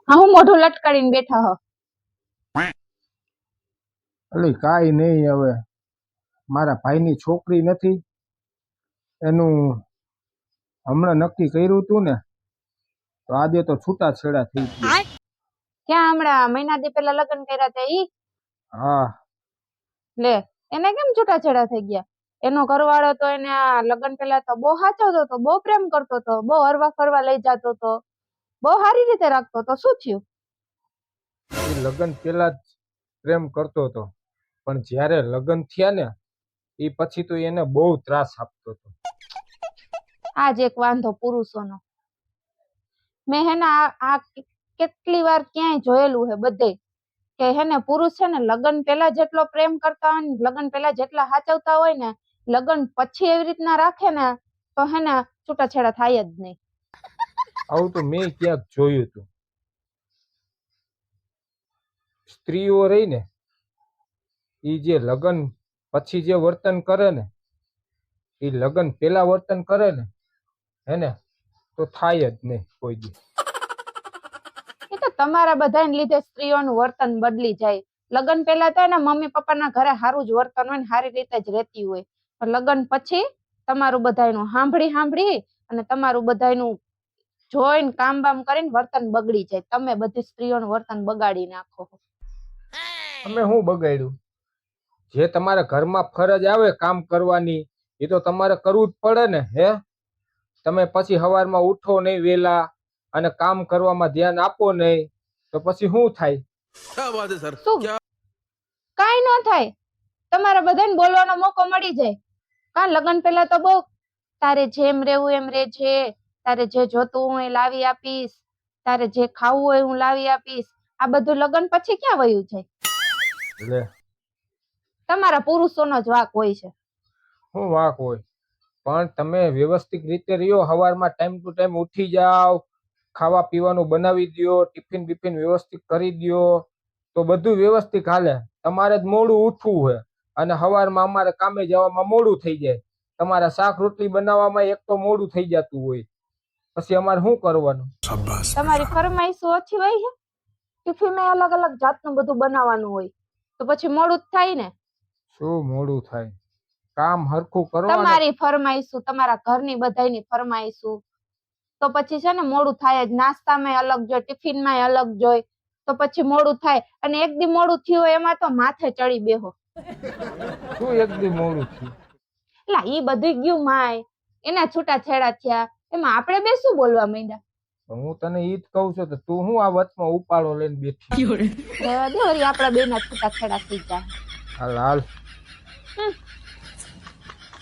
હા હું મોઢું લટકાડીને બેઠા હો. અલી કાંઈ નહીં, હવે મારા ભાઈની છોકરી નથી, એનું હમણાં નક્કી કર્યું હતું ને, તો આજે તો છૂટાછેડા થઈ ગયા. ક્યાં હમણાં મહિના દી પેલા લગ્ન કર્યા હતા ઈ? હા. લે એને કેમ છૂટાછેડા થઈ ગયા? એનો ઘરવાળો તો એને આ લગ્ન પેલા તો બહુ સાચવતો હતો, બહુ પ્રેમ કરતો હતો, બહુ હરવા ફરવા લઈ જતો હતો, બહુ સારી રીતે રાખતો હતો. શું થયું? એ લગ્ન પેલા જ પ્રેમ કરતો હતો, પણ જ્યારે લગ્ન થયા ને એ પછી તો એને બહુ ત્રાસ આપતો હતો. આજ એક વાંધો પુરુષોનો. મેં હે ને આ કેટલી વાર ક્યાંય જોયેલું હે બધે કે હે ને પુરુષ છે ને લગ્ન પેલા જેટલો પ્રેમ કરતા હોય ને, લગ્ન પેલા જેટલા સાચવતા હોય ને, લગ્ન પછી એવી રીતના રાખે ને તો હે ને છૂટાછેડા થાય જ નહીં. આવું તો મેં ક્યાંક જોયું હતું. સ્ત્રીઓ રહી ને એ જે લગ્ન પછી જે વર્તન કરે ને એ લગ્ન પેલા વર્તન કરે ને હેને તો થાય જ નહીં કોઈ દી. એ તો તમારા બધાને લીધે સ્ત્રીઓનું વર્તન બદલી જાય. લગ્ન પેલા તો ને મમ્મી પપ્પાના ઘરે સારું જ વર્તન હોય ને સારી રીતે જ રહેતી હોય, પણ લગ્ન પછી તમારું બધાયનું સાંભળી અને તમારું બધાયનું જોઈને કામ બામ કરીને વર્તન બગડી જાય. તમે બધી સ્ત્રીઓનું વર્તન બગાડી નાખો. અમે શું બગાડ્યું? જે તમારા ઘરમાં ફરજ આવે કામ કરવાની એ તો તમારે કરવું જ પડે ને. હે તમે પછી સવારમાં ઉઠો નહીં વેલા અને કામ કરવામાં ધ્યાન આપો નહીં તો પછી શું થાય? કાઈ ન થાય. તમારા બધાને બોલવાનો મોકો મળી જાય. કા લગ્ન પેલા તો બહુ તારે જેમ રહેવું એમ રહેજે, તારે જે જોતું હું એ લાવી આપીશ, તારે જે ખાવું હોય હું લાવી આપીશ. આ બધું લગ્ન પછી ક્યાં વયું જાય? તમારા પુરુષોનો જ વાંક હોય છે. શું વાંક હોય? પણ તમે વ્યવસ્થિત રીતે રહ્યો, સવારમાં ટાઈમ ટુ ટાઈમ ઉઠી જાઓ, ખાવા પીવાનું બનાવી દો, ટિફિન બિફિન વ્યવસ્થિત કરી દો તો બધું વ્યવસ્થિત હાલે. તમારે જ મોડું ઉઠવું હોય અને સવારમાં અમારે કામે જવામાં મોડું થઈ જાય. તમારા શાક રોટલી બનાવવામાં એક તો મોડું થઈ જતું હોય, પછી અમારે શું કરવાનું? તમારી ફરમાઈશ ઓછી હોય છે. ટિફિનમાં અલગ અલગ જાતનું બધું બનાવવાનું હોય તો પછી મોડું જ થાય ને. શું મોડું થાય? કામ હરખું કરો. તમારી ફરમાઈશું, તમારા ઘરની બધાની ફરમાઈશું તો પછી છે ને મોડું થાય જ. નાસ્તામાં અલગ જોઈ, ટિફિનમાં અલગ જોઈ તો પછી મોડું થાય. અને એક દી મોડું થયું એમાં તો માથે ચડી બેહો. શું એક દી મોડું થયું? એટલે ઈ બધું ગયું માય, એના છૂટાછેડા થયા, એમાં આપણે બે શું બોલવા માંડ્યા? હું તને ઈ જ કહું છું તો તું શું આ વચમાં ઉપાડો લઈને બેઠી? રહેવા દે, વળી આપણા બેના છૂટાછેડા થઈ જાય. હાલ હાલ.